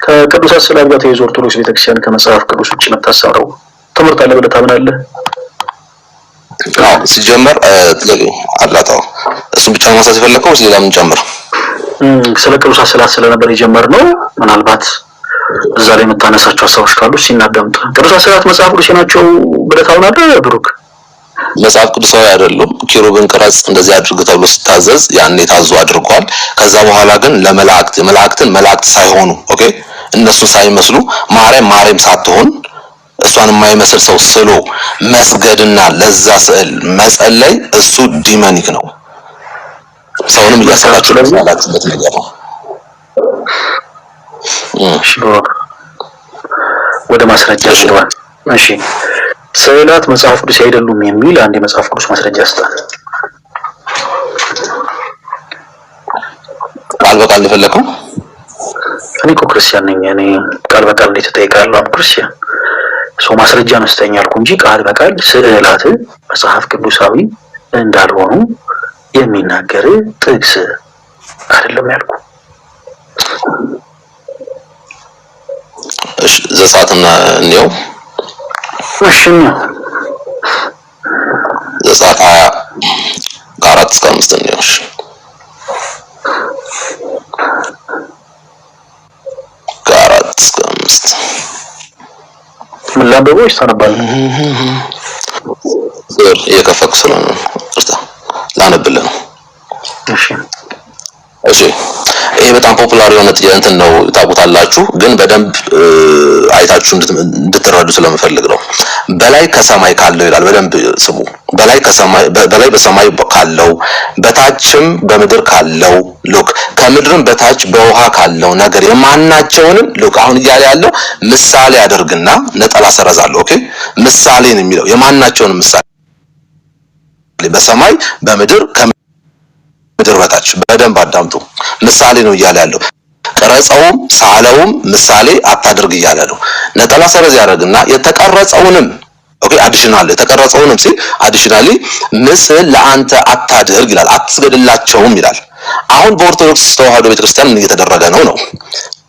ከቅዱሳት ስዕላት ጋር ተያይዞ ኦርቶዶክስ ቤተክርስቲያን ከመጽሐፍ ቅዱስ ውጭ የምታሰረው ትምህርት አለ ብለህ ታምናለህ? ሲጀመር አላጣው እሱን ብቻ ማሳስ የፈለከው ሌላ ምን ጨምር? ስለ ቅዱሳት ስዕላት ስለነበር የጀመርነው ምናልባት እዛ ላይ የምታነሳቸው ሀሳቦች ካሉ ሲናደምጥ ቅዱሳት ስዕላት መጽሐፍ ቅዱስ ናቸው ብለህ ታምናለህ ብሩክ? መጽሐፍ ቅዱሳዊ አይደሉም። ኪሩብን ቅረጽ እንደዚህ አድርግ ተብሎ ሲታዘዝ ያኔ ታዞ አድርጓል። ከዛ በኋላ ግን ለመላእክትን መላእክት ሳይሆኑ ኦኬ እነሱ ሳይመስሉ ማርያም ሳትሆን እሷን የማይመስል ሰው ስሎ መስገድና ለዛ ስዕል መጸለይ እሱ ዲሞኒክ ነው። ሰውንም እያሰራችሁ ለማላክበት ነገር ነው። ወደ ማስረጃ ይገባል። እሺ ስዕላት መጽሐፍ ቅዱስ አይደሉም የሚል አንድ የመጽሐፍ ቅዱስ ማስረጃ አስጣል። ቃል በቃል ልፈለከው እኔ እኮ ክርስቲያን ነኝ። እኔ ቃል በቃል እንዴት ተጠይቃለሁ? ክርስቲያን ሰው ማስረጃ መስጠኝ አልኩ እንጂ ቃል በቃል ስዕላት መጽሐፍ ቅዱሳዊ እንዳልሆኑ የሚናገር ጥቅስ አይደለም ያልኩ። እሺ ዘጸአትና እንየው። እሺ ዘጸአት 4-5 እንየው። እሺ 4-5 ምን ላንብበው ይስተናባል? እየከፈኩ ስለሆነ ላነብልህ ነው። እሺ ይሄ በጣም ፖፑላር የሆነ እንትን ነው ታውቁታላችሁ፣ ግን በደንብ አይታችሁ እንድትረዱ ስለምፈልግ ነው። በላይ ከሰማይ ካለው ይላል። በደንብ ስሙ። በላይ በሰማይ ካለው በታችም በምድር ካለው ሉክ ከምድርም በታች በውሃ ካለው ነገር የማናቸውንም ሉክ አሁን እያለ ያለው ምሳሌ አድርግና ነጠላ ሰረዛለሁ። ኦኬ ምሳሌ ነው የሚለው የማናቸውንም ምሳሌ በሰማይ በምድር ምድር በታች በደንብ አዳምጡ። ምሳሌ ነው እያለ ያለው። ቀረጸውም ሳለውም ምሳሌ አታድርግ እያለ ነው። ነጠላ ሰረዝ ያደርግና የተቀረጸውንም ኦኬ አዲሽናል የተቀረጸውንም ሲል አዲሽናሊ ምስል ለአንተ አታድርግ ይላል። አትስገድላቸውም ይላል። አሁን በኦርቶዶክስ ተዋህዶ ቤተክርስቲያን ምን እየተደረገ ነው?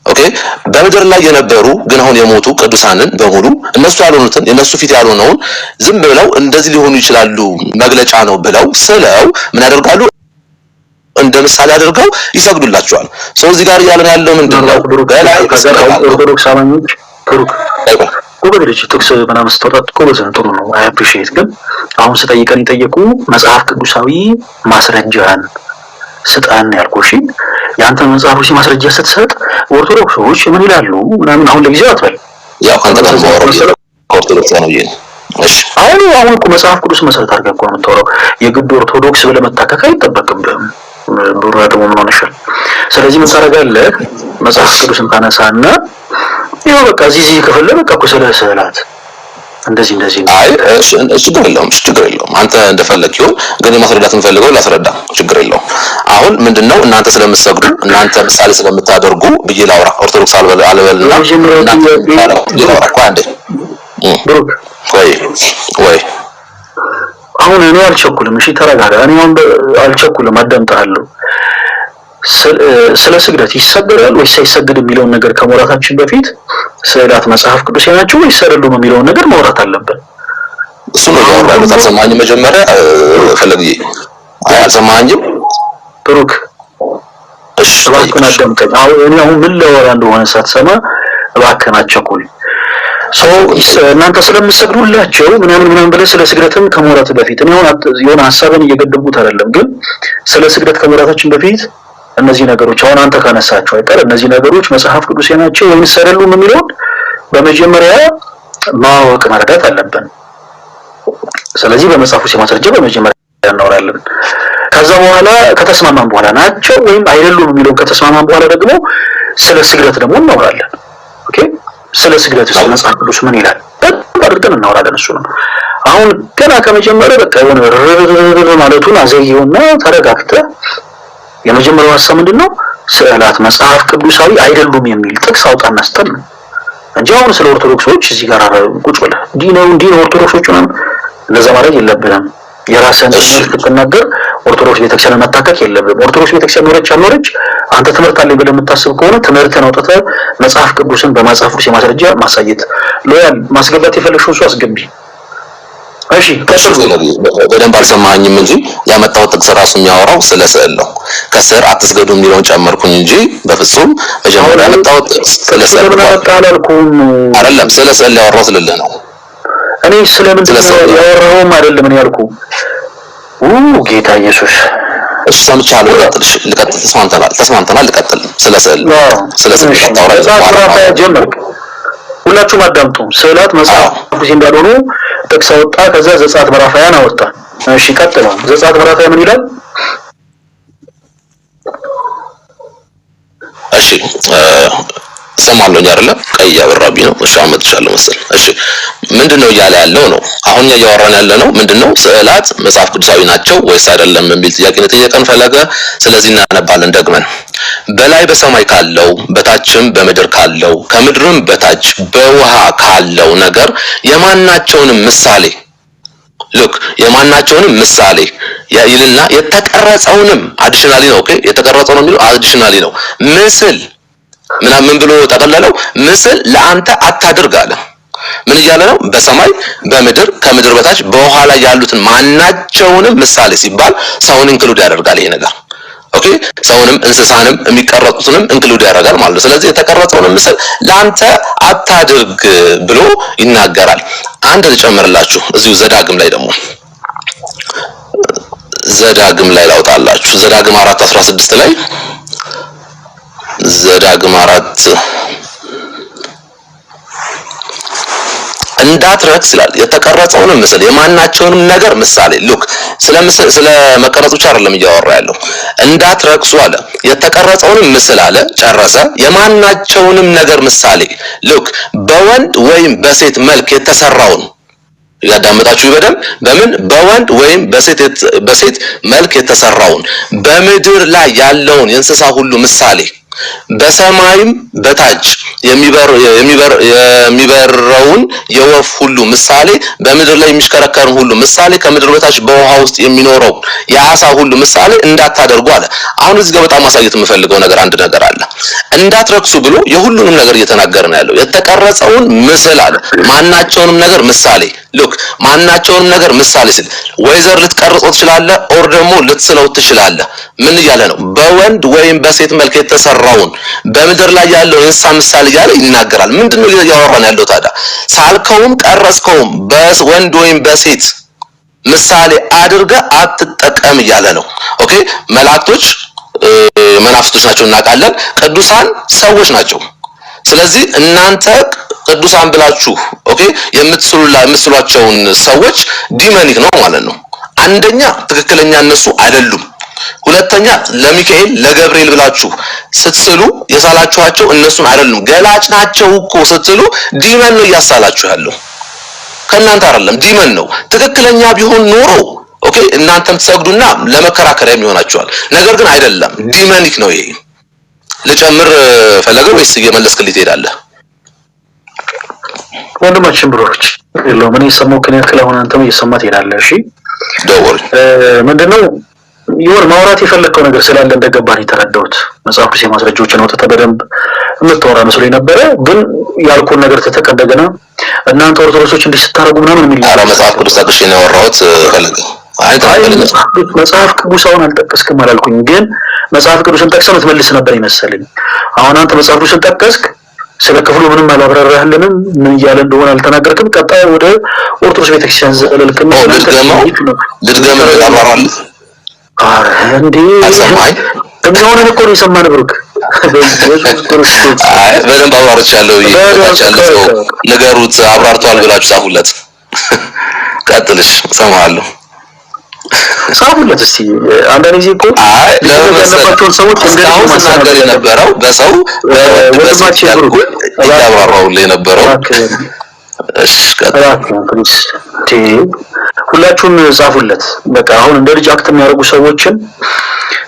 ኦኬ በምድር ላይ የነበሩ ግን አሁን የሞቱ ቅዱሳንን በሙሉ እነሱ ያልሆኑትን የነሱ ፊት ያልሆነውን ዝም ብለው እንደዚህ ሊሆኑ ይችላሉ መግለጫ ነው ብለው ስለው ምን ያደርጋሉ? እንደ ምሳሌ አድርገው ይሰግዱላቸዋል። ሰው እዚህ ጋር ያለን ያለው ምንድነው? ኦርቶዶክስ አማኞች ወገኖች ጥቅስ ምናምን ስተወጣጥ ኮበዘን ጥሩ ነው። አይ አፕሪሺየት። ግን አሁን ስጠይቀን የጠየቁ መጽሐፍ ቅዱሳዊ ማስረጃን ስጣን ያልኩሽ ያንተ መጽሐፍ ቅዱሳዊ ማስረጃ ስትሰጥ ኦርቶዶክሶች ምን ይላሉ ምናምን አሁን ለጊዜው አትበል። ያው ካንተ ጋር ነው ኦርቶዶክስ ነው ይሄ። እሺ አሁን እኮ መጽሐፍ ቅዱስ መሰረት አድርገህ እኮ የምታወራው የግድ ኦርቶዶክስ ብለህ መታከክ አይጠበቅብህም። ዱራ ደግሞ ምን ሆነሻል? ስለዚህ ምን ታደርጋለህ? መጽሐፍ ቅዱስን ታነሳና ይኸው በቃ እዚህ ክፍል ላይ በቃ ስለ ስዕላት እንደዚህ አይ ችግር የለውም አንተ እንደፈለክ ይሁን። ግን የማስረዳት እንፈልገው ላስረዳ ችግር የለውም። አሁን ምንድነው እናንተ ስለምትሰግዱ እናንተ ምሳሌ ስለምታደርጉ ብዬ ላውራ። ኦርቶዶክስ አልበልና ላውራ እኮ አንዴ ብሩክ ወይ አሁን እኔ አልቸኩልም። እሺ ተረጋጋ። እኔ አሁን አልቸኩልም፣ አዳምጣለሁ። ስለ ስግደት ይሰገዳል ወይስ አይሰገድም የሚለውን ነገር ከመውራታችን በፊት ስዕላት መጽሐፍ ቅዱስ ናቸው ወይስ አይደሉም የሚለውን ነገር ማውራት አለብን። እሱ ነው ያወራሁት። አልሰማኝም? መጀመሪያ ፈለግዬ አልሰማኝም? ብሩክ እሺ እባክህን አዳምጠኝ። አሁን ምን ላወራ እንደሆነ ሳትሰማ እባክህን አትቸኩል። እናንተ ስለምትሰግዱላቸው ምናምን ብለህ ስለ ስግደትም ከመውራት በፊት እኔ የሆነ ሐሳብን እየገደብኩት አይደለም፣ ግን ስለ ስግደት ከመውራታችን በፊት እነዚህ ነገሮች አሁን አንተ ካነሳቸው አይቀር እነዚህ ነገሮች መጽሐፍ ቅዱስ ናቸው ወይስ አይደሉም የሚለውን በመጀመሪያ ማወቅ መረዳት አለብን። ስለዚህ በመጽሐፍ ቅዱስ ማስረጃ በመጀመሪያ እናወራለን። ከዛ በኋላ ከተስማማን በኋላ ናቸው ወይም አይደሉም የሚለውን ከተስማማን በኋላ ደግሞ ስለ ስግደት ደግሞ እናወራለን። ኦኬ ስለ ስግደት መጽሐፍ ቅዱስ ምን ይላል አድርገን እናወራለን። እሱ ነው አሁን ገና ከመጀመሪያ በቃ የሆነ ማለቱን አዘየውና ተረጋግተህ የመጀመሪያው ሐሳብ ምንድነው? ስዕላት መጽሐፍ ቅዱሳዊ አይደሉም የሚል ጥቅስ አውጣና አስተም እንጂ አሁን ስለ ኦርቶዶክሶች እዚህ ጋር ቁጭ ብለህ እንዲህ ነው ኦርቶዶክሶች ነው እንደዛ ማለት የለብህም። የራስህን ትምህርት ስትናገር ኦርቶዶክስ ቤተክርስቲያን መታከክ የለብህም። ኦርቶዶክስ ቤተክርስቲያን ኖረች አልኖረች አንተ ትምህርት አለኝ ብለህ የምታስብ ከሆነ ትምህርትን አውጥተህ መጽሐፍ ቅዱስን በመጽሐፍ ቅዱስ የማስረጃ ማሳየት ሎያል ማስገባት የፈለግሽው እሱ አስገቢ። እሺ በደንብ አልሰማኸኝም እንጂ ያመጣው ጥቅስ ራሱ የሚያወራው ስለ ስዕል ነው። ከስር አትስገዱ የሚለውን ጨመርኩኝ እንጂ በፍጹም መጀመሪያ ያመጣው ጥቅስ ስለ ስዕል ነው። አይደለም ስለ ስዕል ያወራው ስለልህ ነው። እኔ ስለምን ያወራውም አይደለም እኔ ያልኩ ጌታ ኢየሱስ እሱ ሰምቻለሁ። ልቀጥል ተስማምተናል። ልቀጥል ስለ ስዕል ታወራ ጀመር። ሁላችሁም አዳምጡ። ስዕላት መጽሐፍ ቅዱስ እንዳልሆኑ ጥቅስ አወጣ። ከዛ ዘጸአት ምዕራፍ 20 አወጣ። እሺ ቀጥል። ዘጸአት ምዕራፍ 20 ምን ይላል? እሺ ሰማለኝ አይደለ? ቀይ ያበራብኝ ነው። እሺ አመጥቻለሁ መሰል። እሺ ምንድነው እያለ ያለው ነው? አሁን እያወራን ያለ ነው ምንድነው? ስዕላት መጽሐፍ ቅዱሳዊ ናቸው ወይስ አይደለም የሚል ጥያቄ ነው ጠየቀን ፈለገ። ስለዚህ እናነባለን ደግመን። በላይ በሰማይ ካለው በታችም በምድር ካለው ከምድርም በታች በውሃ ካለው ነገር የማናቸውንም ምሳሌ የማናቸውንም ምሳሌ ይልና የተቀረጸውንም አዲሽናሊ ነው። ኦኬ የተቀረጸው ነው የሚለው አዲሽናሊ ነው። ምስል ምን ብሎ ተቀለለው? ምስል ለአንተ አታድርግ አለ። ምን እያለ ነው? በሰማይ በምድር ከምድር በታች በውሃ ላይ ያሉትን ማናቸውንም ምሳሌ ሲባል ሰውን ኢንክሉድ ያደርጋል ይሄ ነገር። ኦኬ ሰውንም እንስሳንም የሚቀረጹትንም ኢንክሉድ ያደርጋል ማለት ነው። ስለዚህ የተቀረጸውንም ምስል ለአንተ አታድርግ ብሎ ይናገራል። አንድ ልጨምርላችሁ እዚሁ ዘዳግም ላይ ደግሞ ዘዳግም ላይ ላውጣላችሁ። ዘዳግም 4:16 ላይ ዘዳግም 4 እንዳትረክስ ይላል። የተቀረጸውን ምስል የማናቸውንም ነገር ምሳሌ ስለ መቀረጹ ብቻ አይደለም እያወራ ያለው። እንዳትረክሱ አለ። የተቀረጸውን ምስል አለ ጨረሰ። የማናቸውንም ነገር ምሳሌ በወንድ ወይም በሴት መልክ የተሰራውን ያዳመጣችሁ ይበደም በምን በወንድ ወይም በሴት መልክ የተሰራውን በምድር ላይ ያለውን የእንስሳ ሁሉ ምሳሌ በሰማይም በታች የሚበረውን የወፍ ሁሉ ምሳሌ በምድር ላይ የሚሽከረከርን ሁሉ ምሳሌ ከምድር በታች በውሃ ውስጥ የሚኖረው የአሳ ሁሉ ምሳሌ እንዳታደርጉ አለ። አሁን እዚህ ጋር በጣም ማሳየት የምፈልገው ነገር አንድ ነገር አለ። እንዳትረክሱ ብሎ የሁሉንም ነገር እየተናገረ ነው ያለው። የተቀረጸውን ምስል አለ ማናቸውንም ነገር ምሳሌ ማናቸውንም ነገር ምሳሌ ሲል ወይዘር ልትቀርጸው ትችላለህ ኦር ደግሞ ልትስለው ትችላለህ። ምን እያለ ነው? በወንድ ወይም በሴት መልክ የተሰራውን በምድር ላይ ያለው የእንስሳ ምሳሌ እያለ ይናገራል። ምንድነው እያወራን ያለው ታዲያ? ሳልከውም ቀረጽከውም በወንድ ወይም በሴት ምሳሌ አድርገህ አትጠቀም እያለ ነው። ኦኬ መላእክቶች መናፍስቶች ናቸው እናውቃለን። ቅዱሳን ሰዎች ናቸው። ስለዚህ እናንተ ቅዱሳን ብላችሁ ኦኬ የምትስሏቸውን ሰዎች ዲመኒክ ነው ማለት ነው። አንደኛ ትክክለኛ እነሱ አይደሉም። ሁለተኛ ለሚካኤል ለገብርኤል ብላችሁ ስትስሉ የሳላችኋቸው እነሱን አይደሉም። ገላጭ ናቸው እኮ ስትሉ ዲመን ነው እያሳላችሁ ያለው ከእናንተ አይደለም፣ ዲመን ነው። ትክክለኛ ቢሆን ኖሮ ኦኬ እናንተም ትሰግዱና ለመከራከሪያ የሚሆናችኋል። ነገር ግን አይደለም፣ ዲመኒክ ነው ይሄ። ልጨምር ፈለገ ወይስ እየመለስክልኝ ትሄዳለህ? ወንድማችን ብሮች የለውም እኔ ሰሞን ከኔ ያክል አሁን አንተም እየሰማት ትሄዳለህ። እሺ ደውል ምንድነው ይወር ማውራት የፈለከው ነገር ስላለ እንደገባኝ ተረዳሁት። መጽሐፍ ቅዱስ የማስረጃዎችን አውጥተህ በደንብ የምትወራ መስሎኝ ነበረ። ግን ያልኩን ነገር ተተከደገና እናንተ ኦርቶዶክሶች እንዲህ ስታረጉ ምናምን የሚል አረ መጽሐፍ ቅዱስ ጠቅሼ ነው ያወራሁት ፈለገ። መጽሐፍ ቅዱስ አሁን አልጠቀስክም አላልኩኝ፣ ግን መጽሐፍ ቅዱስን ጠቅሰህ ልትመልስ ነበር ይመስለኝ። አሁን አንተ መጽሐፍ ቅዱስን ጠቀስክ፣ ስለ ክፍሉ ምንም አላብራራህልንም፣ ምን እያለ እንደሆነ አልተናገርክም። ቀጣይ ወደ ኦርቶዶክስ ቤተክርስቲያን ዘለልክና ልድገም አብራራል እንዴ አሰማኝ እንደሆነ እኮ ነው የሰማን ብሩክ። አይ በደንብ አብራርቻለሁ ይባላል። ነገሩት አብራርቷል ብላችሁ ጻፉለት። ቀጥልሽ ሰማሃለሁ ጻፉለት እስቲ። አንዳንድ ጊዜ እኮ አይ ለማሰባቸውን ሰዎች እንደዚህ ማሳገር የነበረው በሰው በወድማችን ብሩክ እያብራራውልኝ የነበረው እሺ ቀጥል ሁላችሁም ጻፉለት። በቃ አሁን እንደ ልጅ አክት የሚያደርጉ ሰዎችን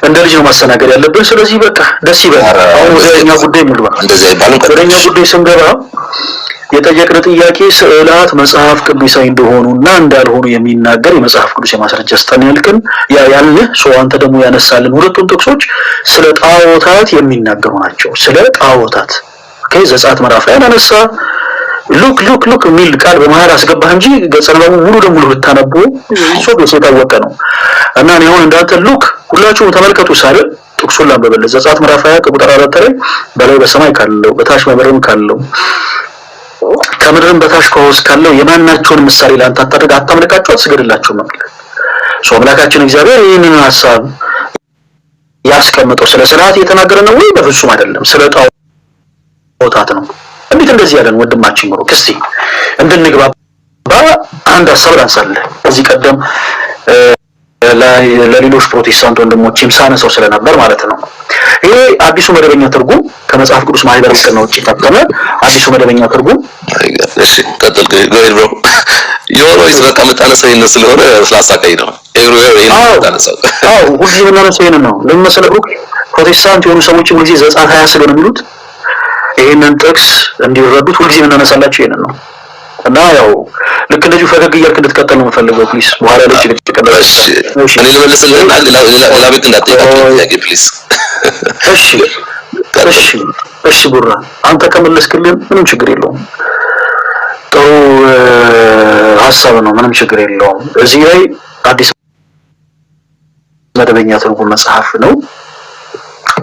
እንደ ልጅ ነው ማስተናገድ ያለብን። ስለዚህ በቃ ደስ ይበል። አሁን ወደኛ ጉዳይ እንግባ። እንደዚህ አይባልም። ወደኛ ጉዳይ ስንገባ የጠየቅን ጥያቄ ስዕላት መጽሐፍ ቅዱሳዊ እንደሆኑና እንዳልሆኑ የሚናገር የመጽሐፍ ቅዱስ የማስረጃ ስጠን ያልክን ያልህ አንተ ደግሞ ያነሳልን ሁለቱም ጥቅሶች ስለ ጣዖታት የሚናገሩ ናቸው። ስለ ጣዖታት ዘጸአት ምዕራፍ ላይ አነሳ። ሉክ የሚል ቃል በመሃል አስገባህ እንጂ ገጸ ንባቡ ሙሉ ለሙሉ ብታነቡ እሱ የታወቀ ነው። እና እኔ አሁን እንዳንተ ሉክ ሁላችሁም ተመልከቱ ሳልል ጥቅሱን ላንብብልህ። ዘጸአት ምዕራፍ 20 ቁጥር 4 ላይ በላይ በሰማይ ካለው በታች በምድርም ካለው ከምድርም በታች ከውስ ካለው የማናቸውን ምሳሌ ላንተ አታድርግ፣ አታምልካቸው፣ አትስገድላቸው ነው። አምላካችን እግዚአብሔር ይህንን ሐሳብ ያስቀምጠው ስለ ስርዓት እየተናገረ ነው ወይ? በፍጹም አይደለም። ስለ ጣዖታት ነው። እንዴት እንደዚህ ያለን ወንድማችን ብሩክ እስቲ እንድንግባባ አንድ ሐሳብ ላንሳልህ። እዚህ ቀደም ለሌሎች ፕሮቴስታንት ወንድሞችም ሳነሰው ስለነበር ማለት ነው። ይሄ አዲሱ መደበኛ ትርጉም ከመጽሐፍ ቅዱስ ማህበር ውስጥ ነው የታተመ አዲሱ መደበኛ ትርጉም። እሺ ቀጥል ጎይል ብሮ ዮሮይስ በቃ መጣነሰው ይሄን ስለሆነ ስላሳቀኝ ነው። ኤቭሪዌር ይሄን መጣነሰው ሁሉ የምናነሳው ይሄን ነው። ለምን መሰለህ ብሩክ ፕሮቴስታንት የሆኑ ሰዎች ሁልጊዜ ዘጸአት 20 ስለሆነ የሚሉት ይሄንን ጥቅስ እንዲረዱት ሁልጊዜ የምናነሳላቸው ይሄንን ነው። እና ያው ልክ እንደዚህ ፈገግ እያልክ እንድትቀጥል ነው የምፈልገው ፕሊስ። በኋላ ላይ ትቀጥላለህ። እሺ እኔ ልመልስልህና ሌላ ቤት እንዳትጠይቃቸው ጥያቄ ፕሊስ። እሺ ቡራ አንተ ከመለስክልን ምንም ችግር የለውም። ጥሩ ሐሳብ ነው፣ ምንም ችግር የለውም። እዚህ ላይ አዲስ መደበኛ ትርጉም መጽሐፍ ነው።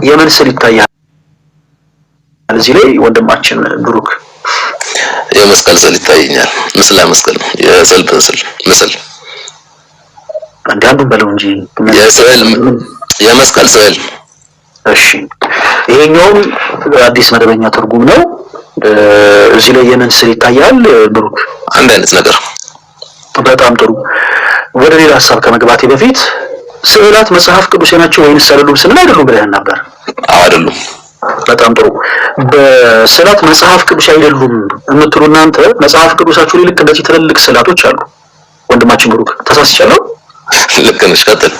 የምን ስል ይታያል እዚህ ላይ ወንድማችን ብሩክ? የመስቀል ስዕል ይታየኛል። ምስል መስቀል ነው። የስዕል ምስል አንዳንዱ በለው እንጂ የስዕል የመስቀል ስዕል። እሺ ይሄኛውም አዲስ መደበኛ ትርጉም ነው። እዚህ ላይ የምን ስዕል ይታያል ብሩክ? አንድ አይነት ነገር። በጣም ጥሩ። ወደ ሌላ ሐሳብ ከመግባቴ በፊት ስዕላት መጽሐፍ ቅዱስ ናቸው ወይንስ አይደሉም ስንል አይደሉም ብለህ ነበር። አይደሉም። በጣም ጥሩ። በስዕላት መጽሐፍ ቅዱስ አይደሉም የምትሉ እናንተ መጽሐፍ ቅዱሳችሁ ላይ ልክ እንደዚህ ትልልቅ ስዕላቶች አሉ። ወንድማችን ብሩክ ተሳስቻለሁ? ልክ ነሽ፣ ቀጥል።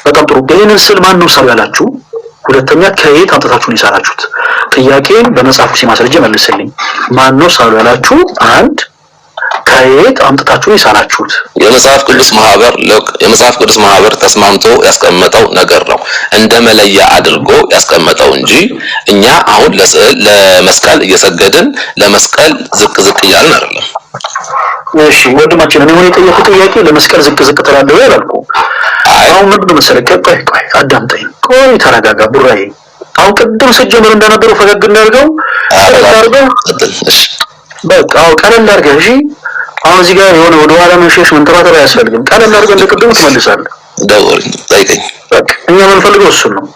በጣም ጥሩ። ይሄንን ስዕል ማን ነው ሰው ያላችሁ? ሁለተኛ ከየት አምጥታችሁ ነው የሰራችሁት? ጥያቄን በመጽሐፍ ቅዱስ ማስረጃ መልስልኝ። ማን ነው ሰው ያላችሁ? አንድ ከየት አምጥታችሁ የሰራችሁት? የመጽሐፍ ቅዱስ ማህበር ተስማምቶ ያስቀመጠው ነገር ነው እንደ መለያ አድርጎ ያስቀመጠው እንጂ እኛ አሁን ለመስቀል እየሰገድን ለመስቀል ዝቅ እያልን አይደለም። እሺ ወንድማችን እኔ የጠየቁት ጥያቄ ለመስቀል ዝቅ ትላለህ ያላልኩ። አሁን ምንድነው መሰለህ? ቆይ አዳምጠኝ። ቆይ ተረጋጋ ቡራዬ። አሁን ቅድም ስትጀምር እንደነበረው ፈገግ እንዳርገው እሺ በቃ ቀለል አድርገህ እሺ። አሁን እዚህ ጋር የሆነ ወደ ኋላ መሸሽ መንተራተር አያስፈልግም። ቀለል አድርገህ እንደቅድሙ ትመልሳለህ። ደውልኝ ጠይቀኝ። በቃ እኛ የምንፈልገው እሱን ነው።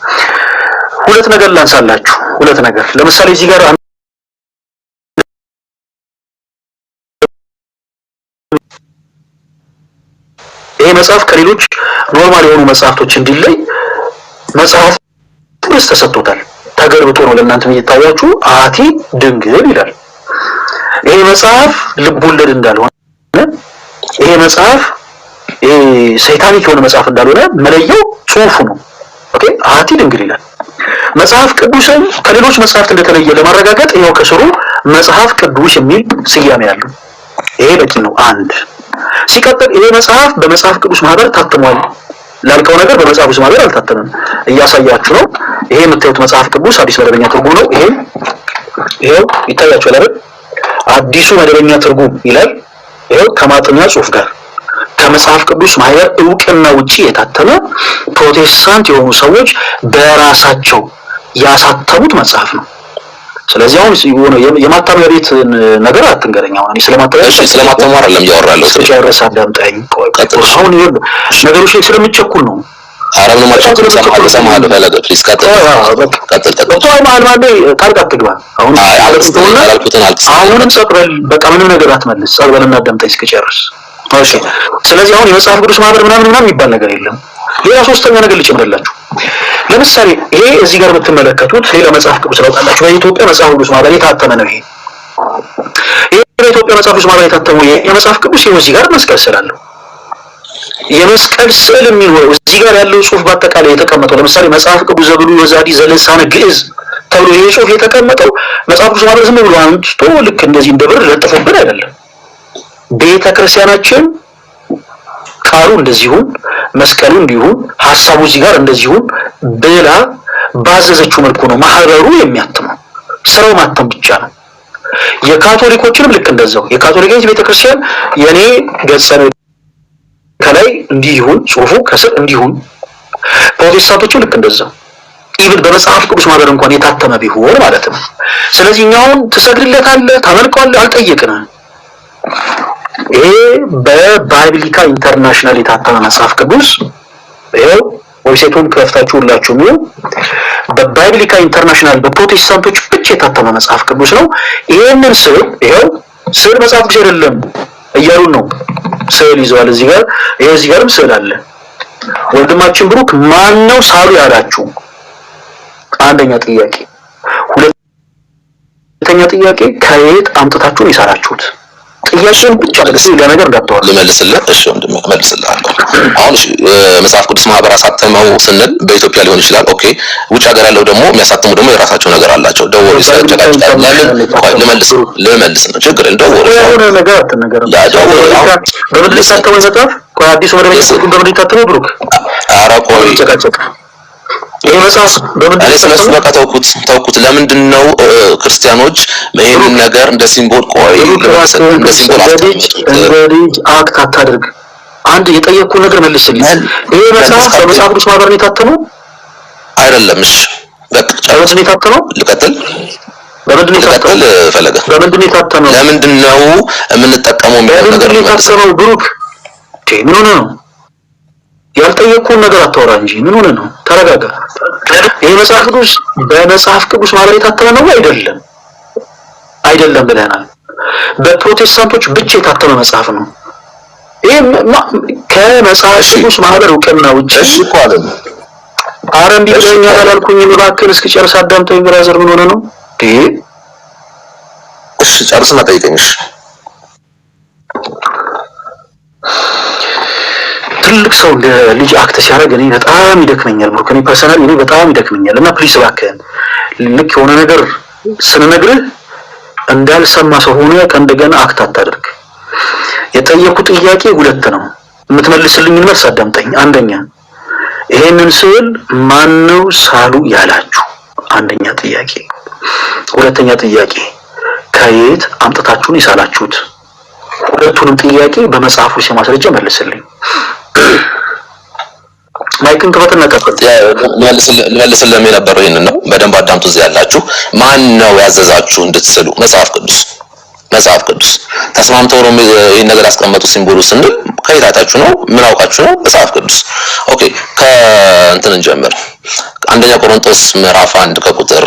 ሁለት ነገር ላንሳላችሁ። ሁለት ነገር ለምሳሌ እዚህ ጋር ይሄ መጽሐፍ ከሌሎች ኖርማል የሆኑ መጽሐፍቶች እንዲለይ መጽሐፍ ፕሮሰስ ተሰጥቶታል። ተገልብጦ ነው ለእናንተ የሚታያችሁ አቲ ድንግል ይላል። ይሄ መጽሐፍ ልቦለድ እንዳልሆነ ይሄ መጽሐፍ ሰይጣኒክ የሆነ መጽሐፍ እንዳልሆነ መለየው ጽሑፉ ነው። ኦኬ አቲ ድንግል ይላል። መጽሐፍ ቅዱስን ከሌሎች መጽሐፍት እንደተለየ ለማረጋገጥ ይሄው ከስሩ መጽሐፍ ቅዱስ የሚል ስያሜ ያለው ይሄ በቂ ነው። አንድ ሲቀጥል ይሄ መጽሐፍ በመጽሐፍ ቅዱስ ማህበር ታትሟል ላልከው ነገር በመጽሐፍ ቅዱስ ማህበር አልታተመም። እያሳያችሁ ነው። ይሄ የምታዩት መጽሐፍ ቅዱስ አዲስ መደበኛ ትርጉም ነው። ይሄው ይታያችኋል አይደል? አዲሱ መደበኛ ትርጉም ይላል። ይሄው ከማጥኛ ጽሑፍ ጋር ከመጽሐፍ ቅዱስ ማህበር እውቅና ውጪ የታተመ ፕሮቴስታንት የሆኑ ሰዎች በራሳቸው ያሳተሙት መጽሐፍ ነው። ስለዚህ አሁን የሆነ የማታሚያ ቤት ነገር አትንገረኝ። አሁን ስለማታሚያ አይደለም ያወራለሁ። ስለጨረሰ አዳምጠኝ። አሁን ነገሮች ላይ ስለምትቸኩል ነው። አረብን ማጫወት ሰማሃለሁ ፈለገ ፕሊዝ ቀጥል። ጣልቃ አትግባ። አሁንም ጸጥበል በቃ ምንም ነገር አትመልስ። ጸጥበልና አዳምጠኝ እስክጨርስ። እሺ ስለዚህ አሁን የመጽሐፍ ቅዱስ ማህበር ምናምን የሚባል ነገር የለም። ሌላ ሶስተኛ ነገር ልጨምርላችሁ። ለምሳሌ ይሄ እዚህ ጋር የምትመለከቱት ሌላ መጽሐፍ ቅዱስ ላውጣላችሁ። በኢትዮጵያ መጽሐፍ ቅዱስ ማህበር የታተመ ነው። ይሄ በኢትዮጵያ መጽሐፍ ቅዱስ ማህበር የታተመው የመጽሐፍ ቅዱስ ይሄው እዚህ ጋር መስቀል ስላለው የመስቀል ስዕል የሚኖረው እዚህ ጋር ያለው ጽሑፍ በአጠቃላይ የተቀመጠው ለምሳሌ መጽሐፍ ቅዱስ ዘብሉ ወዛዲ ዘለሳነ ግዕዝ ተብሎ ይሄ ጽሑፍ የተቀመጠው መጽሐፍ ቅዱስ ማለት ዝም ብሎ አንስቶ ልክ እንደዚህ እንደ ብር ለጥፈብን አይደለም። ቤተክርስቲያናችን ቃሉ እንደዚሁም መስቀሉ እንዲሁም ሐሳቡ እዚህ ጋር እንደዚሁም ብላ ባዘዘችው መልኩ ነው ማህበሩ የሚያትመው። ስራው ማተም ብቻ ነው። የካቶሊኮችንም ልክ እንደዛው የካቶሊክ ቤተክርስቲያን የኔ ገጽ ነው ከላይ እንዲሁን ጽሑፉ ከስር እንዲሁን ፕሮቴስታንቶችም ልክ እንደዛው ኢቭን በመጽሐፍ ቅዱስ ማህበር እንኳን የታተመ ቢሆን ማለት ነው። ስለዚህ እኛውን ትሰግድለታለህ ታመልከዋለህ አልጠየቅንም። ይሄ በባይብሊካ ኢንተርናሽናል የታተመ መጽሐፍ ቅዱስ ይሄው ዌብሳይቱን ከፍታችሁ ሁላችሁም ነው። በባይብሊካ ኢንተርናሽናል በፕሮቴስታንቶች ብቻ የታተመ መጽሐፍ ቅዱስ ነው። ይሄንን ስዕል ይሄው ስዕል መጽሐፍ ቅዱስ አይደለም እያሉ ነው። ስዕል ይዘዋል እዚህ ጋር ይሄው እዚህ ጋርም ስዕል አለ። ወንድማችን ብሩክ ማን ነው ሳሉ ያላችሁ? አንደኛ ጥያቄ። ሁለተኛ ጥያቄ ከየት አምጥታችሁ ይሰራችሁት? ጥያቄን ብቻ ለነገር እንዳትተዋል ልመልስልህ። እሺ ወንድሜ እመልስልሃለሁ። አሁን መጽሐፍ ቅዱስ ማህበር አሳተመው ስንል በኢትዮጵያ ሊሆን ይችላል። ኦኬ ውጭ ሀገር ያለው ደግሞ የሚያሳትሙ ደግሞ የራሳቸው ነገር አላቸው። ደወሉ ይሰጣጫል። ልመልስ ነው ችግር እንደወሉ የሆነ ነገር አትነገር። በምን ላይ ታተመው መጽሐፍ አዲሱ መደበኛ ትርጉም በምን ላይ ታተመው ብሩክ? ኧረ ቆይ ይሄ መጽሐፍ በምን ስለሱ በቃ ተውኩት። ለምንድን ነው ክርስቲያኖች ይሄንን ነገር እንደ ሲምቦል እንደ ሲምቦል ልጅ አክት አታድርግ። አንድ የጠየቅኩ ነገር መልስልኝ። ይሄ መጽሐፍ በመጽሐፍ ቅዱስ ማህበር ነው የታተመው አይደለም? እሺ በቃ በምንድን ነው የታተመው? ልቀጥል ፈለገ በምንድን ነው የታተመው? ለምንድን ነው የምንጠቀመው የሚለው ነገር ነው የታተመው? ብሩክ ምን ሆነ ነው ያልጠየቅኩን ነገር አታወራ እንጂ ምን ሆነ ነው? ተረጋጋ። ይሄ መጽሐፍ ቅዱስ በመጽሐፍ ቅዱስ ማህበር የታተመ ነው አይደለም ብለናል። በፕሮቴስታንቶች ብቻ የታተመ መጽሐፍ ነው። ይሄ ከመጽሐፍ ቅዱስ ማህበር እውቅና ውጪ እኮ አይደለም። አረም ቢለኛ አላልኩኝም። እባክህን እስኪ ጨርስ አዳምጠኝ ብራዘር። ምን ሆነ ነው? እሺ ጨርስና ጠይቀኝ። ትልቅ ሰው እንደ ልጅ አክት ሲያደርግ እኔ በጣም ይደክመኛል ብሩክ። እኔ ፐርሰናሊ እኔ በጣም ይደክመኛል እና ፕሊስ እባክህን ልክ የሆነ ነገር ስንነግርህ እንዳልሰማ ሰው ሆነ ከእንደገና አክት አታድርግ። የጠየቁት ጥያቄ ሁለት ነው። የምትመልስልኝ መልስ አዳምጠኝ። አንደኛ ይሄንን ስዕል ማን ነው ሳሉ ያላችሁ? አንደኛ ጥያቄ። ሁለተኛ ጥያቄ ከየት አምጥታችሁን ይሳላችሁት? ሁለቱንም ጥያቄ በመጽሐፉ ሲማስረጃ መልስልኝ። ማይክን ከፈተና ቀጥታ ልመልስልህ የነበረው ይሄንን ነው። በደንብ አዳምጡ። እዚህ ያላችሁ ማን ነው ያዘዛችሁ እንድትስሉ? መጽሐፍ ቅዱስ ተስማምተው ነው ይሄን ነገር ያስቀመጡ ሲምቦሉ ስንል ከየታታችሁ ነው? ምን አውቃችሁ ነው? መጽሐፍ ቅዱስ። ኦኬ ከእንትን እንጀምር። አንደኛ ቆሮንቶስ ምዕራፍ 1 ከቁጥር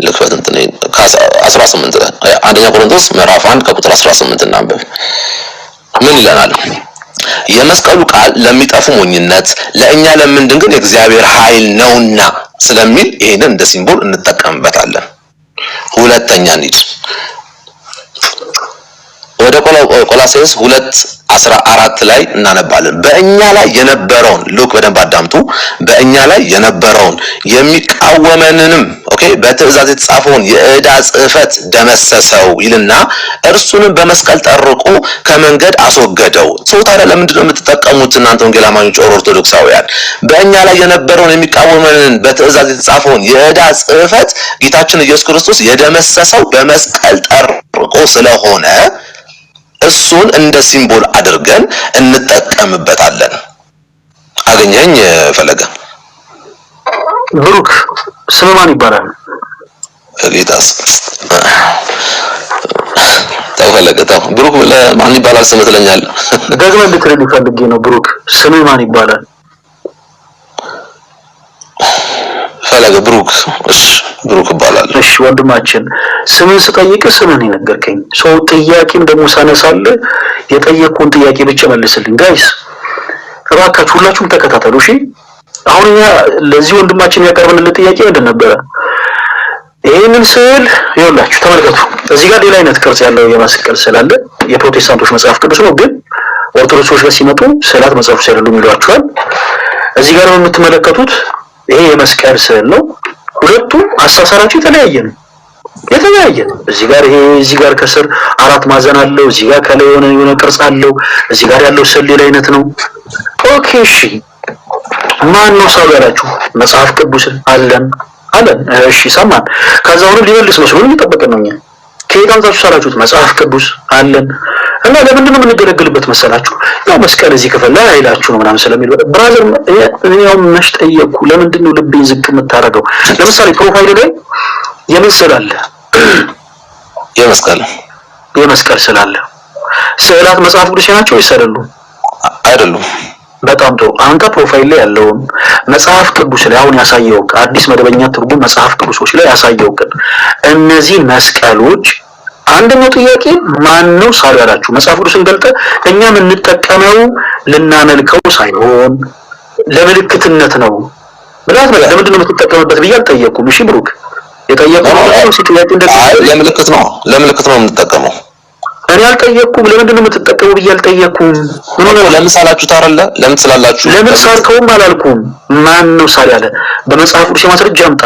ልክፈት እንትን 18 አንደኛ ቆሮንቶስ ምዕራፍ 1 ከቁጥር 18 እናንብብ። ምን ይለናል? የመስቀሉ ቃል ለሚጠፉ ሞኝነት ለእኛ ለምንድን ግን የእግዚአብሔር ኃይል ነውና ስለሚል ይሄንን እንደ ሲምቦል እንጠቀምበታለን። ሁለተኛ እንሂድ ወደ ቆላስይስ 2:14 ላይ እናነባለን። በእኛ ላይ የነበረውን ሉክ በደንብ አዳምጡ። በእኛ ላይ የነበረውን የሚቃወመንንም በትእዛዝ የተጻፈውን የዕዳ ጽሕፈት ደመሰሰው ይልና እርሱንም በመስቀል ጠርቆ ከመንገድ አስወገደው። ታዲያ ለምንድን ነው የምትጠቀሙት እናንተ ወንጌላውያን ኦርቶዶክሳውያን? በእኛ ላይ የነበረውን የሚቃወመንን በትእዛዝ የተጻፈውን የዕዳ ጽሕፈት ጌታችን ኢየሱስ ክርስቶስ የደመሰሰው በመስቀል ጠርቆ ስለሆነ እሱን እንደ ሲምቦል አድርገን እንጠቀምበታለን። አገኘኝ ፈለገ? ብሩክ ስም ማን ይባላል? ጌታስ ተፈለገ ብሩክ ማን ይባላል ስም ትለኛለህ? ደግመህ እንድትረዳኝ ፈልጌ ነው። ብሩክ ስም ማን ይባላል? ፈለገ ብሩክ። እሺ ብሩክ ይባላል። እሺ ወንድማችን ስምን ስጠይቅ ስምን ይነገርከኝ። ሰው ጥያቄም ደግሞ ሳነሳለህ የጠየቁን ጥያቄ ብቻ መልስልኝ። ጋይስ እባካችሁ ሁላችሁም ተከታተሉ እሺ። አሁን እኛ ለዚህ ወንድማችን ያቀርብንለት ጥያቄ ምንድን ነበረ? ይሄንን ስዕል ይኸውላችሁ ተመልከቱ። እዚህ ጋር ሌላ አይነት ቅርጽ ያለው የመስቀል ስዕል አለ። የፕሮቴስታንቶች መጽሐፍ ቅዱስ ነው፣ ግን ኦርቶዶክሶች ጋር ሲመጡ ስዕላት መጽሐፍ ቅዱስ አይደሉም ይሏቸዋል። እዚህ ጋር የምትመለከቱት ይሄ የመስቀል ስዕል ነው። ሁለቱም አሳሳራቸው የተለያየ ነው። እዚህ ጋር ይሄ እዚህ ጋር ከስር አራት ማዕዘን አለው፣ እዚህ ጋር ከላይ የሆነ ቅርጽ አለው፣ እዚህ ጋር ያለው ስዕል ሌላ አይነት ነው። ኦኬ እሺ ማን ነው ሳሉ ያላችሁ? መጽሐፍ ቅዱስ አለን። እሺ ሰማን። ከዛው ሊመልስ መስሎ እየጠበቀን ነው። ከየት አምጥታችሁ ሳላችሁት? መጽሐፍ ቅዱስ አለን። እና ለምንድን ነው የምንገለግልበት መሰላችሁ? ያው መስቀል እዚህ ክፍል ላይ አይላችሁ ነው ምናምን ስለሚል ብራዘር እኔው መሽ ጠየቅኩ። ለምንድን ነው ልቤን ዝቅ የምታደርገው? ለምሳሌ ፕሮፋይል ላይ የምን ስዕል አለ? የመስቀል ስዕል አለ። ስዕላት መጽሐፍ ቅዱስ ናቸው ወይስ አይደሉም? በጣም ጥሩ። አንተ ፕሮፋይል ላይ ያለውን መጽሐፍ ቅዱስ ላይ አሁን ያሳየው አዲስ መደበኛ ትርጉም መጽሐፍ ቅዱሶች ላይ ያሳየው እነዚህ መስቀሎች አንደኛው ጥያቄ ማን ነው ሳሉ ያላችሁ? መጽሐፍ ቅዱስን ገልጠ እኛ የምንጠቀመው ልናመልከው ሳይሆን ለምልክትነት ነው ብላት ነው። ለምንድን ነው የምትጠቀምበት ብዬ አልጠየቅኩም። እሺ ብሩክ የጠየቀው ነው ጥያቄ ለምልክት ነው የምንጠቀመው። እኔ አልጠየቅኩም። ለምንድን ነው የምትጠቀመው ብዬ አልጠየቅኩም። ምን ሆነ? ለምን ሳላችሁ ታረለ? ለምን ስላላችሁ? ለምን ሳልከውም አላልኩም። ማን ነው ሳል ያለ? በመጽሐፍ ቅዱስ ማስረጃ አምጣ።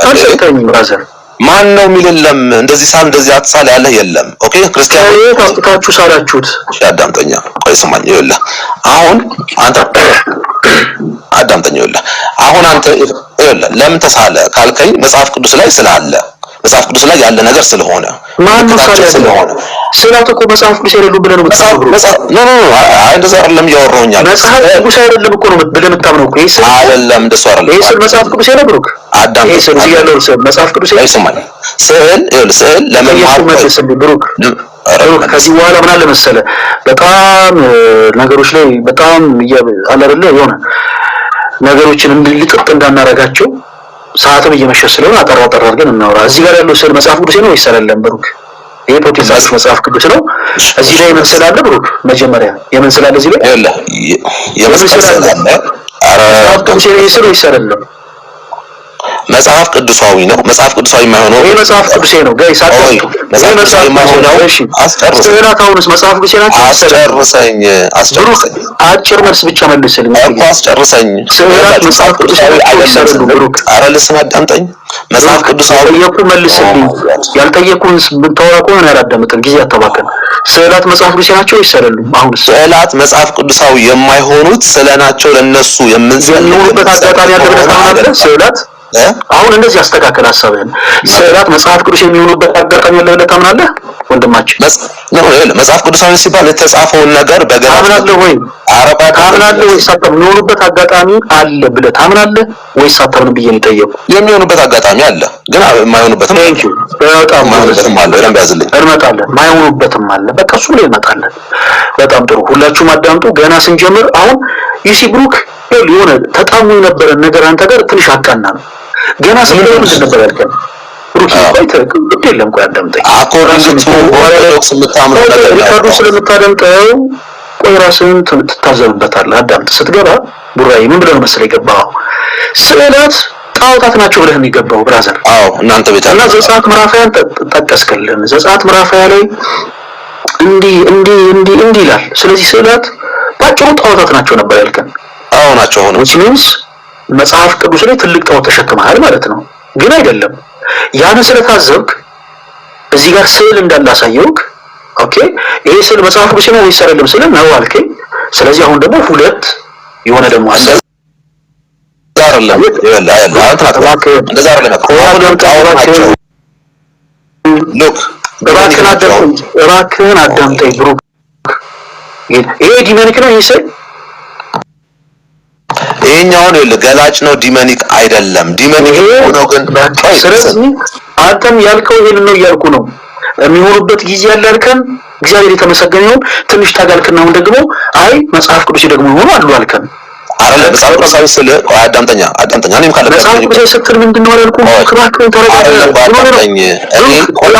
አልሰጠኝም ብራዘር። ማን ነው የሚልለም እንደዚህ ሳል እንደዚህ አትሳል ያለ የለም። ኦኬ ክርስቲያኖች ታውቃችሁ ሳላችሁት። እሺ አዳምጠኛ ቆይ ስማኝ። ይኸውልህ አሁን አንተ አዳምጠኛ። አሁን አንተ ይኸውልህ ለምን ተሳለ ካልከኝ መጽሐፍ ቅዱስ ላይ ስላለ መጽሐፍ ቅዱስ ላይ ያለ ነገር ስለሆነ ማን ነው ስለሆነ ስላቱ እኮ መጽሐፍ ቅዱስ አይደለም ብለን ነው እንደዛ አይደለም እያወራሁኝ ያለው መጽሐፍ ቅዱስ አይደለም እኮ ነው ብለን የምታምነው እኮ ይሄ አይደለም እንደሱ አይደለም። ይሄ መጽሐፍ ቅዱስ አይደለም ብሩክ አዳም ይሄ ስለዚህ ያለው መጽሐፍ ቅዱስ አይሰማኝ። ስዕል ለመማር ብሩክ ከዚህ በኋላ ምን አለ መሰለ በጣም ነገሮች ላይ በጣም አለ አይደለ የሆነ ነገሮችን እንድልጥጥ እንዳናረጋቸው ሰዓትም እየመሸ ስለሆነ አጠራ አድርገን እናውራ። እዚህ ጋር ያለው ስዕል መጽሐፍ ቅዱስ ነው ወይስ አይደለም ብሩክ? ይሄ ፕሮቴስታንት መጽሐፍ ቅዱስ ነው። እዚህ ላይ ምን ስላለ ብሩክ? መጀመሪያ የምን ስላለ እዚህ ላይ የመስቀል ስላለ መጽሐፍ ቅዱስ ነው ወይስ አይደለም? መጽሐፍ ቅዱሳዊ ነው። መጽሐፍ ቅዱሳዊ የማይሆነው ይሄ መጽሐፍ ቅዱስ ነው ጋይስ አጥቶ መጽሐፍ ቅዱሳዊ የማይሆነው ስዕላታውንስ መጽሐፍ ቅዱስ ናቸው። አስጨርሰኝ አጭር መልስ ብቻ መልስልኝ እኮ አስጨርሰኝ። ስዕላት መጽሐፍ ቅዱሳዊ አይደለም ብሩክ። ኧረ ልስማ አዳምጠኝ። መጽሐፍ ቅዱሳዊ ጠየቁ መልስልኝ። ያልጠየቁን ብታወራ ከሆነ ያላዳምጥን ጊዜ አታባከን። ስዕላት መጽሐፍ ቅዱስ ናቸው ወይስ አይደሉም? አሁን ስዕላት መጽሐፍ ቅዱሳዊ የማይሆኑት ስለናቸው ለነሱ የምንሰልበት አጋጣሚ ያለ ብለህ ታምናለህ? ስዕላት አሁን እንደዚህ አስተካከል ሀሳብህን። ስዕላት መጽሐፍ ቅዱስ የሚሆኑበት አጋጣሚ ያለ ብለህ ታምናለህ ወንድማችን? መጽሐፍ ቅዱሳዊ ሲባል የተጻፈውን ነገር በገና ታምናለህ ወይ? ታምናለህ ወይ? የሚሆኑበት አጋጣሚ አለ ብለህ ታምናለህ ወይስ አታምንም ብዬ ነው የጠየቁ። የሚሆኑበት አጋጣሚ አለ ግን የማይሆኑበትም በጣም አለ። ደንብ ያዝልኝ። እንመጣለን። የማይሆኑበትም አለ። በቃ እሱ ላይ እንመጣለን። በጣም ጥሩ። ሁላችሁም አዳምጡ። ገና ስንጀምር አሁን ይሲ ብሩክ የሆነ ተጣሙ የነበረን ነገር አንተ ጋር ትንሽ አቃና ነው። ገና ስንጀምር ምንድን ነበር ያልከን? ብሩክ ግድ የለም ቆይ አዳምጠኝ። ኦርቶዶክስ የምታምነው ነገር ሪካርዶ ስለምታደምጠው ቆይ ራስህን ትታዘብበታለህ። አዳምጥ። ስትገባ ቡራዬ ምን ብለህ ነው መሰለህ የገባኸው? ስዕላት ጣዖታት ናቸው ብለህ ነው የገባኸው ብራዘር። አዎ እናንተ ቤት እና ዘጸአት ምዕራፍ 20 ጠቀስከልን። ዘጸአት ምዕራፍ 20 ላይ እንዲህ ይላል። ስለዚህ ስዕላት ባጭሩ ጣዖታት ናቸው ነበር ያልከን። አዎ ናቸው። አሁን ሲንስ መጽሐፍ ቅዱስ ላይ ትልቅ ጣዖት ተሸክመሃል ማለት ነው። ግን አይደለም። ያን ስለታዘብክ እዚህ ጋር ስዕል እንዳላሳየውክ ኦኬ ይሄ ስዕል መጽሐፍ ቅዱስ ነው ወይስ አይደለም ስለ ነው አልከኝ። ስለዚህ አሁን ደግሞ ሁለት የሆነ ደግሞ አለ አይደለም እንደዛ አይደለም። ሉክ እባክህን አዳምጠኝ ብሩክ። ይሄ ዲመኒክ ነው ይሄ ስዕል ይሄኛውን ገላጭ ነው፣ ዲመኒክ አይደለም። ዲመኒክ ነው ግን ስለዚህ አንተም ያልከው ይሄን ነው እያልኩ ነው። የሚሆኑበት ጊዜ ያለ አልከን። እግዚአብሔር የተመሰገነ ይሁን። ትንሽ ታጋልክና አሁን ደግሞ አይ መጽሐፍ ቅዱስ ደግሞ ይሆኑ አሉ አልከን። አይደለም መጽሐፍ ቅዱሳዊ ስለ አዳምጠኛ እኔም ካለ መጽሐፍ ቅዱስ ስትል ምንድነው አላልኩም? ክራክን ተረጋግጠኝ። እኔ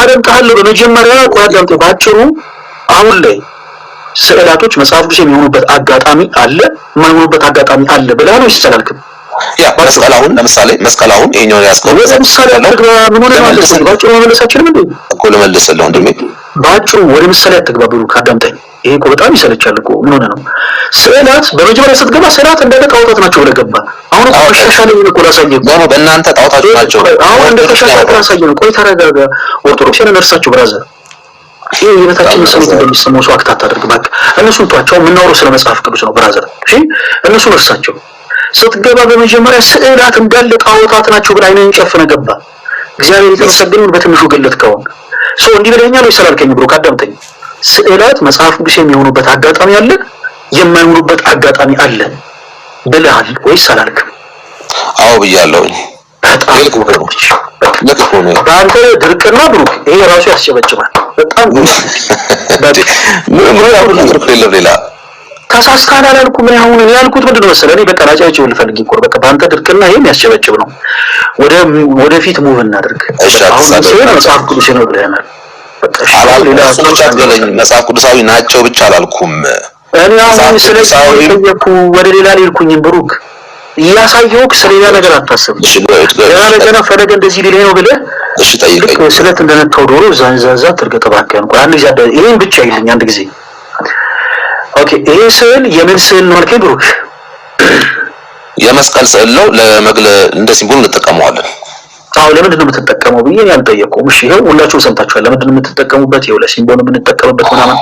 አዳምጣለሁ። በመጀመሪያ አዳምጠኝ። ባጭሩ አሁን ላይ ስዕላቶች መጽሐፍ ቅዱስ የሚሆኑበት አጋጣሚ አለ፣ የማይሆኑበት አጋጣሚ አለ ብለህ ነው ይስተላልክ። ያ መስቀል አሁን ለምሳሌ መስቀል አሁን ይሄኛው ያስቀው ለምሳሌ ምን ሆነ ማለት ነው? ባጭሩ መመለሳችን ምንድን እኮ ልመልስልህ ወንድሜ። ባጭሩ ወደ ምሳሌ አትግባብሩ ካዳምጠኝ። ይሄ እኮ በጣም ይሰለቻል እኮ ምን ሆነ ነው? ስዕላት በመጀመሪያ ስትገባ ስዕላት እንደ ጣዖታት ናቸው ብለህ ገባ። አሁን እኮ ተሻሻለ እኮ ላሳየህ ነው። በእናንተ ጣዖታቶች ናቸው። አሁን እንደ ተሻሻለ ላሳየህ ነው። ቆይ ተረጋጋ። ኦርቶዶክስን ነርሳችሁ ብራዘር፣ ይሄ የበታችን ስሜት እንደሚሰማው ሰው አክታት አድርግ ባክ። እነሱን ተዋቸው። የምናወራው ስለ መጽሐፍ ቅዱስ ነው ብራዘር። እሺ እነሱ ነርሳቸው። ስትገባ በመጀመሪያ ስዕላት እንዳለ ጣዖታት ናቸው ብለህ አይነን ጨፍነህ ገባ። እግዚአብሔር የተመሰገነውን በትንሹ ገለጥከው። ሰው እንዲህ ብለኛል ወይ ሰላልከኝ ብሎ ካዳምጠኝ። ስዕላት መጽሐፍ ቅዱስ የሚሆኑበት አጋጣሚ አለ፣ የማይሆኑበት አጋጣሚ አለ ብለሃል ወይስ አላልክም? አዎ ብያለሁኝ። በጣም በአንተ ድርቅና ብሩክ ይሄ ራሱ ያስጨበጭባል። በጣም ሌላ ተሳስተሃል አላልኩም። እኔ አሁን ያልኩት ምንድን ነው መሰለህ? እኔ በቃ ላጫጭው ልፈልግ እኮ በቃ በአንተ ድርቅና ይሄም ያስጨበጭብ ነው። ወደፊት ሙቭ እናድርግ። አሁን መጽሐፍ ቅዱስ ነው ብለናል። መጽሐፍ ቅዱሳዊ ናቸው ብቻ አላልኩም። እኔ አሁን ስለዚህ ወደ ሌላ ልልኩኝም ብሩክ እያሳየሁህ ስለሌላ ነገር አታስብ። ገና ፈለገ እንደዚህ ሊለኝ ነው ብለህ እሺ ጠይቀኝ። ስለት እንደነካው ዶሮ ዛንዛዛ ትርገጥ እባክህ። እንኳን አንድ ጊዜ ይሄን ብቻ ይልኝ አንድ ጊዜ። ኦኬ ይሄ ስዕል የምን ስዕል ነው አልከኝ ብሩክ? የመስቀል ስዕል ነው። እንደ ሲምቦል እንጠቀመዋለን። አዎ ለምንድን ነው የምትጠቀመው ብዬ እኔ አልጠየቅኩም። እሺ ይሄው ሁላችሁም ሰምታችኋል። ለምንድን ነው የምትጠቀሙበት? ይሄው ለሲምቦል የምንጠቀምበት ምናምን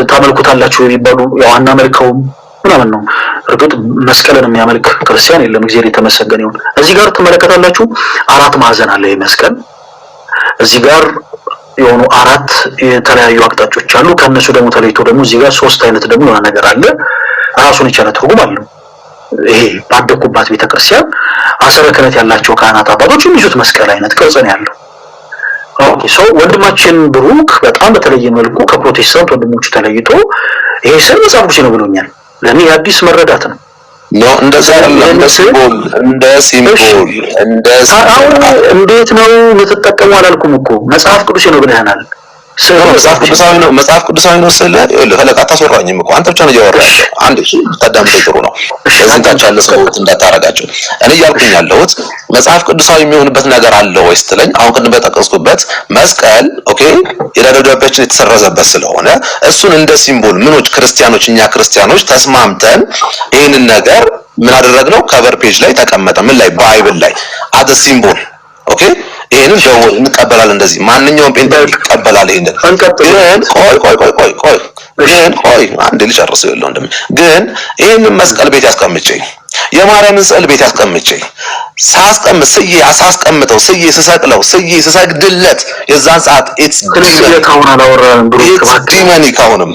ታመልኩታላችሁ የሚባሉ ያው አናመልከውም ምናምን ነው። እርግጥ መስቀልን የሚያመልክ ክርስቲያን የለም። እግዚአብሔር የተመሰገነ ይሁን። እዚህ ጋር ትመለከታላችሁ 4 ማዕዘን አለ መስቀል። እዚህ ጋር የሆኑ 4 የተለያዩ አቅጣጫዎች አሉ። ከነሱ ደግሞ ተለይቶ ደግሞ እዚህ ጋር 3 አይነት ደግሞ የሆነ ነገር አለ። ራሱን የቻለ ትርጉም አለው። ይሄ ባደኩባት ቤተክርስቲያን አሰረ ክህነት ያላቸው ካህናት አባቶች የሚይዙት መስቀል አይነት ቅርጽ ነው ያለው። ኦኬ ሰው ወንድማችን ብሩክ በጣም በተለየ መልኩ ከፕሮቴስታንት ወንድሞቹ ተለይቶ ይሄ ስዕል መጽሐፍ ቅዱስ ነው ብሎኛል። ለኔ አዲስ መረዳት ነው። ነው እንደዛ አይደለም። እንደ ሲምቦል እንዴት ነው የምትጠቀሙ አላልኩም እኮ መጽሐፍ ቅዱስ ነው ብለናል። መጽሐፍ ቅዱሳዊ ነው ስለ ፈለቃ አታስወራኝም እኮ አንተ ብቻ ነው እያወራህ ያለው። አንድ ታዳምጠኝ ጥሩ ነው። እዚህ ጋር ያለ ሰው እንዳታረጋቸው። እኔ እያልኩኝ ያለሁት መጽሐፍ ቅዱሳዊ የሚሆንበት ነገር አለ ወይስ ትለኝ። አሁን ቅድም በጠቀስኩበት መስቀል ኦኬ የደብዳቤያችን የተሰረዘበት ስለሆነ እሱን እንደ ሲምቦል ምኖች ክርስቲያኖች እኛ ክርስቲያኖች ተስማምተን ይሄንን ነገር ምን አደረግነው? ከቨር ፔጅ ላይ ተቀመጠ። ምን ላይ? ባይብል ላይ አደ ሲምቦል ኦኬ ይሄንን ደውል እንቀበላለን። እንደዚህ ማንኛውም ጴንጤ ይቀበላል። ይሄንን ግን ቆይ አንዴ ልጨርሰው ይለው እንደም ግን ይሄንን መስቀል ቤት ያስቀምጬ የማርያምን ስዕል ቤት ያስቀምጬ ሳስቀምጠው ስሰቅለው ስሰግድለት የዛን ሰዓት ኢትስ ዲሞኒክ አሁንም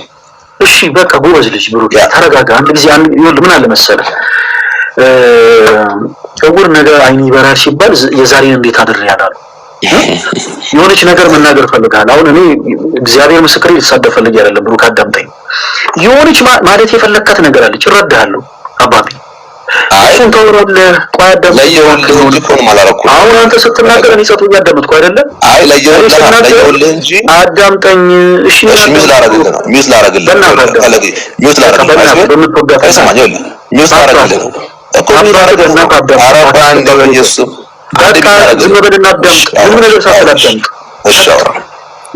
እሺ በቃ ጎበዝ ልጅ ብሩክ ተረጋጋ። አንድ ጊዜ ምን አለ መሰለህ እውር ነገር አይን ይበራል ሲባል የዛሬን እንዴት አድርያለሁ የሆነች ነገር መናገር ፈልጋለሁ። አሁን እኔ እግዚአብሔር ምስክሬ ልትሳደብ ፈልጌ አይደለም ብሩክ አዳምጠኝ። የሆነች ማለት የፈለካት ነገር አለች እረዳሃለሁ አባቴ። እሱን ተወራለህ ቆይ አዳምጠኝ። አሁን አንተ ስትናገር እኔ ጸጥ ብዬ አዳመጥኩ አይደለም? አይ ለየውልህ እንጂ አዳምጠኝ። እሺ ሚውት ላረግልህ ነው ሚውት ላረግልህ ነው እኮ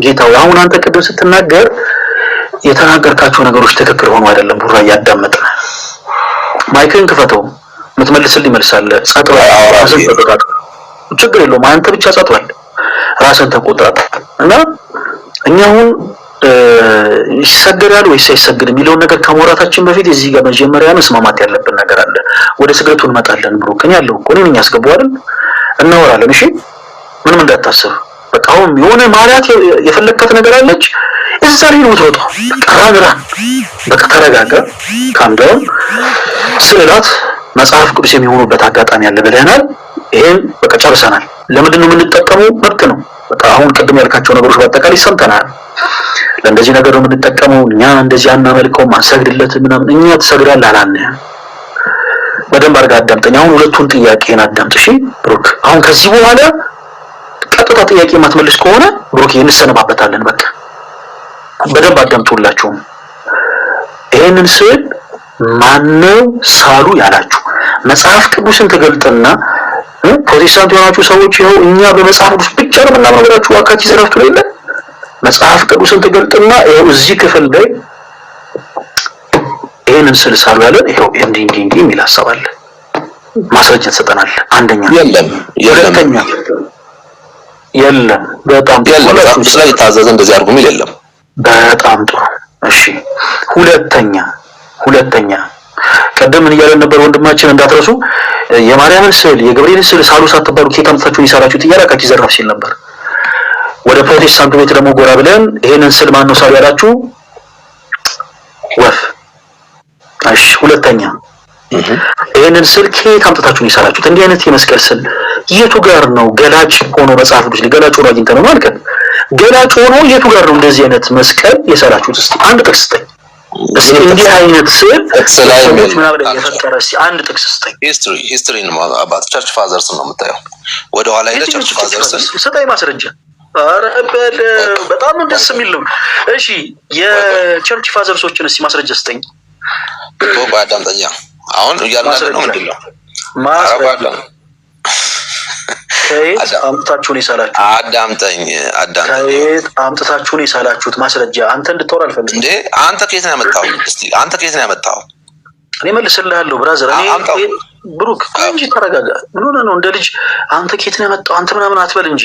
ጌታው አሁን አንተ ቅድም ስትናገር የተናገርካቸው ነገሮች ትክክል ሆኖ አይደለም። ቡራ ያዳመጠ ማይክን ክፈተው። የምትመልስልኝ መልሳለህ። ጸጥ በል ራስን ተቆጣጥ። ችግር የለውም አንተ ብቻ ጸጥ በል ራስን ተቆጣጥ። እና እኛ አሁን ይሰገዳል ወይስ አይሰገድም የሚለውን ነገር ከመውራታችን በፊት እዚህ ጋር መጀመሪያ መስማማት ያለብን ነገር አለ። ወደ ስግደቱ እንመጣለን። ብሩክ እኔ ያለው እኮ እኔን ያስገባው አይደል? እናወራለን። እሺ ምንም እንዳታስብ። በቃ አሁን የሆነ ማለት የፈለከት ነገር አለች እዛ ላይ ነው የምትወጣው። በቃ በቃ ተረጋጋ። ካምዳውን ስዕላት መጽሐፍ ቅዱስ የሚሆኑበት አጋጣሚ አለ ብለናል። ይሄን በቃ ጨርሰናል። ለምንድን ነው የምንጠቀመው? መብት ነው። በቃ አሁን ቅድም ያልካቸው ነገሮች በአጠቃላይ ሰምተናል። ለእንደዚህ ነገር ነው የምንጠቀመው። እኛ እንደዚህ አናመልከውም አንሰግድለትም ምናምን። እኛ ትሰግዳለህ አላልንም። በደንብ አድርጋ አዳምጠኝ። አሁን ሁለቱን ጥያቄን አዳምጥ እሺ ብሩክ። አሁን ከዚህ በኋላ ቀጥታ ጥያቄ ማትመልስ ከሆነ ብሩክ እንሰነባበታለን። በቃ በደንብ አዳምጡላችሁ። ይሄንን ስዕል ማነው ሳሉ ያላችሁ? መጽሐፍ ቅዱስን ትገልጥና ፕሮቴስታንት የሆናችሁ ሰዎች ይኸው እኛ በመጽሐፍ ቅዱስ ብቻ ነው የምናምነው ብላችሁ ዋካች ይዘራችሁ ላይ መጽሐፍ ቅዱስን ትገልጥና ይኸው እዚህ ክፍል ላይ ይሄንን ስል ሳሉ ያለ ይኸው እንዲህ የሚል ሐሳብ አለ። ማስረጃ ተሰጠናል። አንደኛ የለም ሁለተኛ የለም በጣም የለም ስለዚህ ታዘዘ እንደዚህ አድርጉ የሚል የለም። በጣም ጥሩ እሺ። ሁለተኛ ቀደም ምን እያለን ነበር ወንድማችን እንዳትረሱ የማርያምን ስዕል የገብርኤልን ስዕል ሳሉ ሳትባሉ ኬት አምጥታችሁ ይሰራችሁት እያላችሁ ይዘራፍ ሲል ነበር። ወደ ፕሮቴስታንቱ ቤት ደግሞ ጎራ ብለን ይሄንን ስዕል ማን ነው ሳሉ ያላችሁ ወፍ። እሺ ሁለተኛ ይሄንን ስዕል ኬት አምጥታችሁ ይሰራችሁት? እንዲህ አይነት የመስቀል ስዕል የቱ ጋር ነው ገላጭ ሆኖ መጽሐፍ ቅዱስ ገላጭ ሆኖ አግኝተነው ማለት ነው? ገላጭ ሆኖ የቱ ጋር ነው እንደዚህ አይነት መስቀል የሰራችሁት? እስቲ አንድ ጥቅስ ስጠኝ። እስቲ እንዲህ አይነት ስዕል ሰዎች ምናምን የፈጠረ እስቲ አንድ ጥቅስ ስጠኝ። ሂስትሪ ነው አባት ቸርች ፋዘርስ ነው የምታየው። ወደ ኋላ ሄደ ቸርች ፋዘርስ ስጠኝ ማስረጃ። ኧረ በጣም ደስ የሚል ነው። እሺ የቸርች ፋዘርሶችን እስቲ ማስረጃ ስጠኝ። አዳምጠኛ አሁን እያልን ነው ምንድን ነው ማስረጃ ከየት አምጥታችሁን የሳላችሁት? አዳምጠኝ ከየት አምጥታችሁን የሳላችሁት? ማስረጃ አንተ እንድታወራ አልፈልግም። እንዴ አንተ ከየት ነው ያመጣው? እስቲ አንተ ከየት ነው ያመጣው? እኔ መልስልሃለሁ ብራዘር። እኔ ብሩክ እንጂ ተረጋጋ። ምን ሆነህ ነው እንደ ልጅ አንተ ከየት ነው ያመጣው አንተ ምናምን አትበል እንጂ